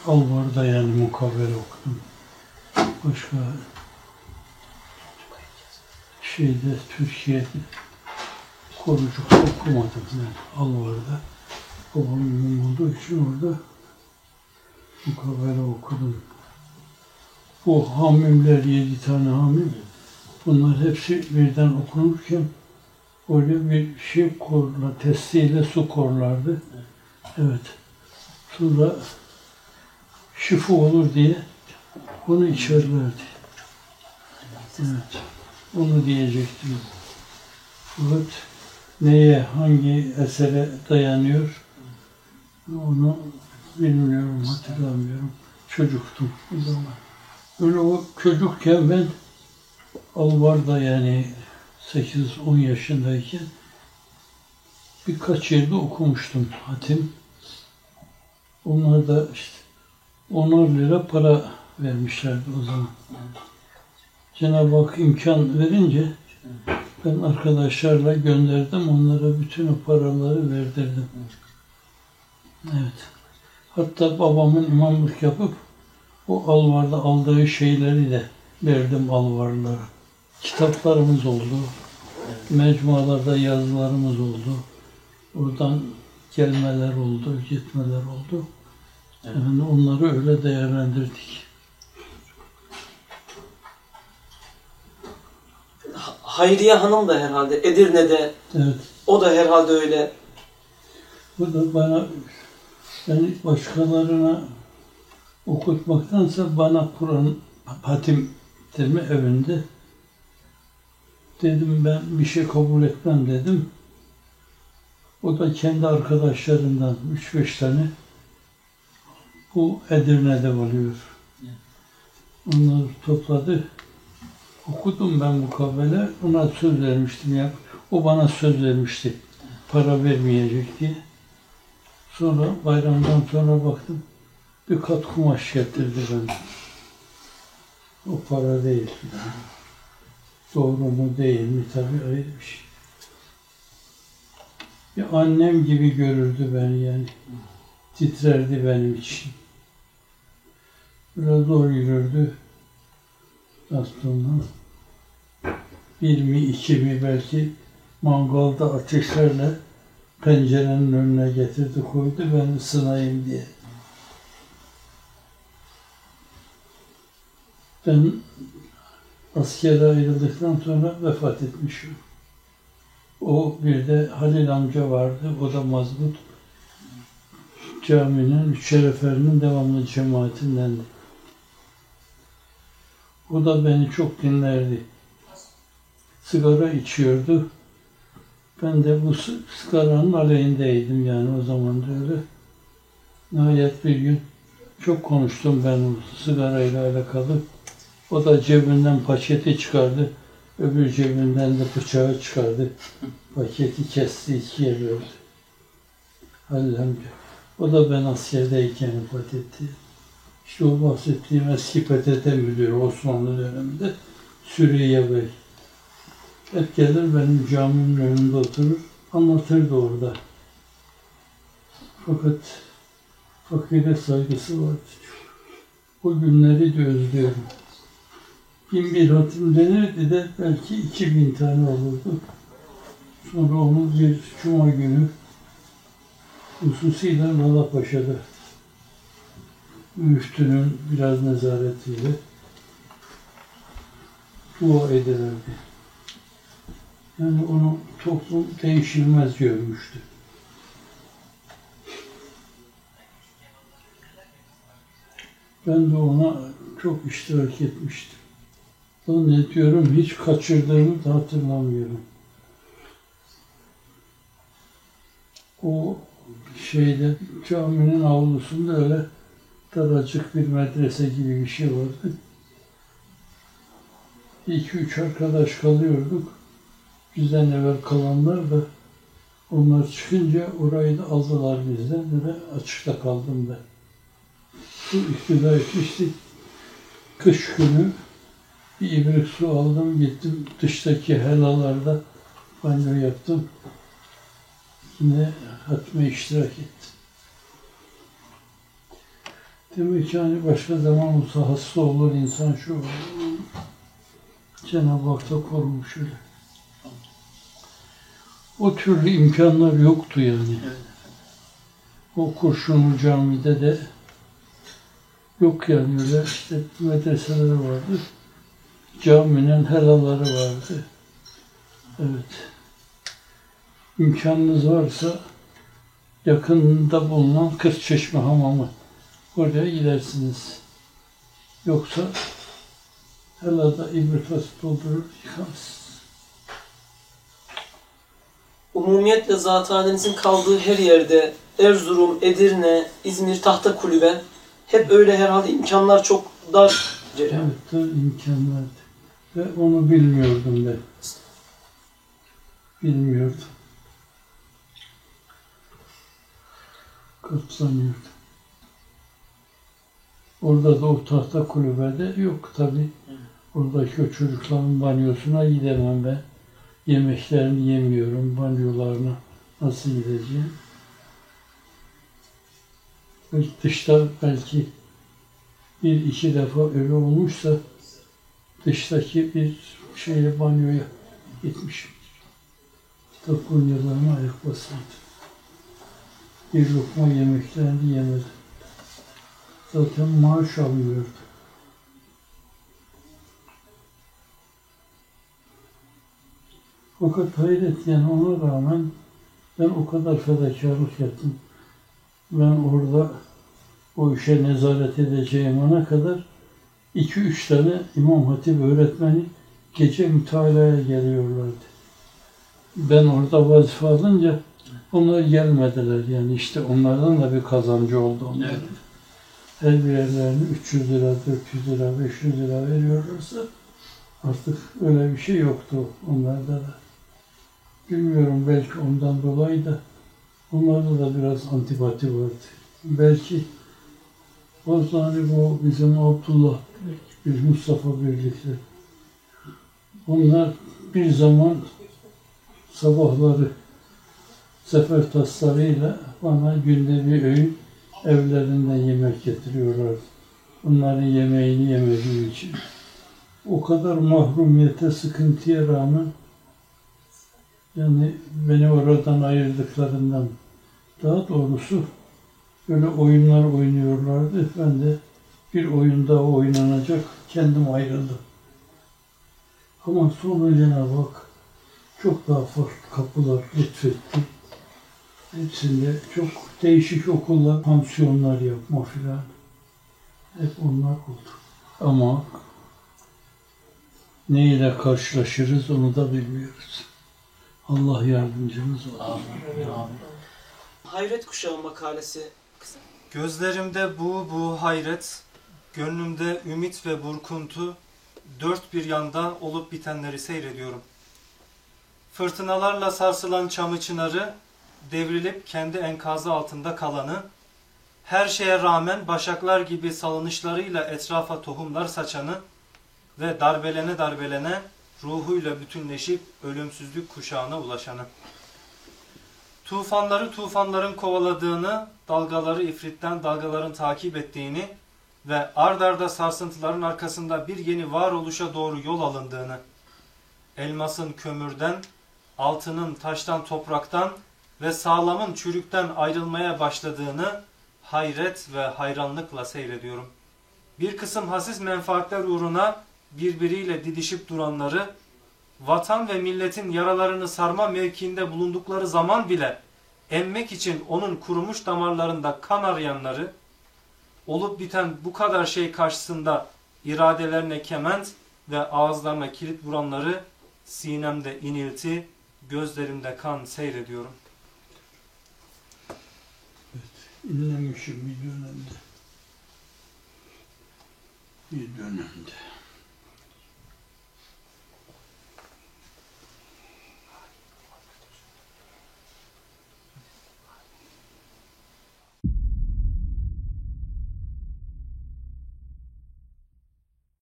Alvar'da yani mukavele okudum. Başka Türkiye'de korucukta okumadım yani Alvar'da. Babam imam olduğu için orada mukavele okudum. Bu hamimler, 7 tane hamim, bunlar hepsi birden okunurken oraya bir şey korlar, testiyle su korlardı. Evet. Sonra şifa olur diye onu içerlerdi. Evet. Onu diyecektim. Fakat neye, hangi esere dayanıyor onu bilmiyorum, hatırlamıyorum. Çocuktum o zaman. Öyle o çocukken ben Alvar'da yani 8-10 yaşındayken birkaç yerde okumuştum hatim. Onlar da işte 10'ar lira para vermişlerdi o zaman. Cenab-ı Hak imkan verince ben arkadaşlarla gönderdim, onlara bütün o paraları verdirdim. Evet. Hatta babamın imamlık yapıp o Alvar'da aldığı şeyleri de verdim Alvarlara. Kitaplarımız oldu, mecmualarda yazılarımız oldu, oradan gelmeler oldu, gitmeler oldu. Yani onları öyle değerlendirdik. Hayriye Hanım da herhalde Edirne'de, evet. O da herhalde öyle. Bu da bana, yani başkalarına okutmaktansa bana Kur'an hatim ettirme evinde dedim, ben bir şey kabul etmem dedim. O da kendi arkadaşlarından 3-5 tane, bu Edirne'de oluyor. Onları topladı. Okudum ben mukabele. Ona söz vermiştim ya. O bana söz vermişti. Para vermeyecek diye. Sonra bayramdan sonra baktım. Bir kat kumaş getirdi bana. O para değil. Doğru mu değil mi tabii ayrı bir şey. Bir annem gibi görürdü beni yani. Titrerdi benim için. Biraz zor yürürdü. Aslında bir mi iki mi belki mangalda ateşlerle pencerenin önüne getirdi koydu, ben ısınayım diye. Ben askere ayrıldıktan sonra vefat etmişim. O bir de Halil amca vardı, o da mazbut. Caminin, Üç Şerefer'in devamlı cemaatindendi. O da beni çok dinlerdi. Sigara içiyordu. Ben de bu sigaranın aleyhindeydim yani o zaman da öyle. Nihayet bir gün çok konuştum ben o sigarayla alakalı. O da cebinden paketi çıkardı. Öbür cebinden de bıçağı çıkardı. Paketi kesti, ikiye böldü. Halil amca. O da ben askerdeyken vefat etti. İşte o bahsettiğim eski PTT müdürü Osmanlı döneminde Süreyya Bey. Hep gelir benim caminin önünde oturur, anlatırdı orada. Fakat fakire saygısı vardı. O günleri de özlüyorum. 1001 hatim denirdi de belki 2000 tane olurdu. Sonra onu bir cuma günü hususuyla Lalapaşa'da müftünün biraz nezaretiyle dua ederlerdi. Yani onu toplum değişilmez görmüştü. Ben de ona çok iştirak etmiştim. Zannediyorum hiç kaçırdığımı da hatırlamıyorum. O şeyde, caminin avlusunda öyle daracık bir medrese gibi bir şey vardı. 2-3 arkadaş kalıyorduk. Bizden evvel kalanlar da onlar çıkınca orayı da aldılar bizden ve açıkta kaldım ben. Su iktidar etmiştik. Kış günü bir ibrek su aldım, gittim dıştaki helalarda banyo yaptım. Yine hatme iştirak ettim. Demek ki hani başka zaman olsa hasta olur insan şu olur. Cenab-ı Hak da korumuş öyle. O türlü imkanlar yoktu yani. Evet. O Kurşunlu Camii'de de yok yani öyle işte medreseler vardı. Caminin helaları vardı. Evet. İmkanınız varsa yakınında bulunan Kırkçeşme Hamamı oraya gidersiniz. Yoksa helada ibrikası doldurur yıkarsınız. Umumiyetle Zathane'nizin kaldığı her yerde Erzurum, Edirne, İzmir, Tahtakulübe hep öyle herhalde imkanlar çok dar. Evet, dar imkanlardı. Ve onu bilmiyordum ben. Bilmiyordum. Katlanıyordum. Orada da o tahta kulübede yok tabii. Oradaki o çocukların banyosuna gidemem ben. Yemeklerini yemiyorum, banyolarına nasıl gideceğim? Dışta belki bir iki defa öyle olmuşsa dıştaki bir banyoya gitmişim. Kitap banyolarına ayak basardım. Bir lokma yemeklerini yemedim. Zaten maaş almıyordu. Fakat hayret yani ona rağmen ben o kadar fedakarlık yaptım. Ben orada o işe nezaret edeceğim ana kadar 2-3 tane İmam Hatip öğretmeni gece mütalaya geliyorlardı. Ben orada vazife alınca onlar gelmediler yani işte onlardan da bir kazancı oldu onların. Evet. Her birerlerine 300 lira, 400 lira, 500 lira veriyorlarsa artık öyle bir şey yoktu onlarda da. Bilmiyorum belki ondan dolayı da onlarda da biraz antipati vardı. Belki o zaman bu bizim Abdullah, biz Mustafa birlikte. Onlar bir zaman sabahları sefer taslarıyla bana günde bir öğün evlerinden yemek getiriyorlar. Onların yemeğini yemediğim için. O kadar mahrumiyete, sıkıntıya rağmen yani beni oradan ayırdıklarından daha doğrusu böyle oyunlar oynuyorlardı. Ben de bir oyun daha oynanacak kendim ayrıldım. Ama sonra Cenab-ı Hak çok daha farklı kapılar lütfetti. Hepsinde çok değişik okullar, pansiyonlar yapma filan. Hep onlar oldu. Ama ne ile karşılaşırız onu da bilmiyoruz. Allah yardımcımız olsun. Amin. Amin. Hayret Kuşağı makalesi. Gözlerimde bu hayret, gönlümde ümit ve burkuntu, dört bir yanda olup bitenleri seyrediyorum. Fırtınalarla sarsılan çamı çınarı, devrilip kendi enkazı altında kalanı, her şeye rağmen başaklar gibi salınışlarıyla etrafa tohumlar saçanı ve darbelene ruhuyla bütünleşip ölümsüzlük kuşağına ulaşanı. Tufanların kovaladığını, dalgaları ifritten dalgaların takip ettiğini ve ard arda sarsıntıların arkasında bir yeni varoluşa doğru yol alındığını, elmasın kömürden, altının taştan topraktan ve sağlamın çürükten ayrılmaya başladığını hayret ve hayranlıkla seyrediyorum. Bir kısım hasis menfaatler uğruna birbiriyle didişip duranları, vatan ve milletin yaralarını sarma mevkiinde bulundukları zaman bile emmek için onun kurumuş damarlarında kan arayanları, olup biten bu kadar şey karşısında iradelerine kement ve ağızlarına kilit vuranları sinemde inilti, gözlerimde kan seyrediyorum. Evet, inlemişim bir dönemde.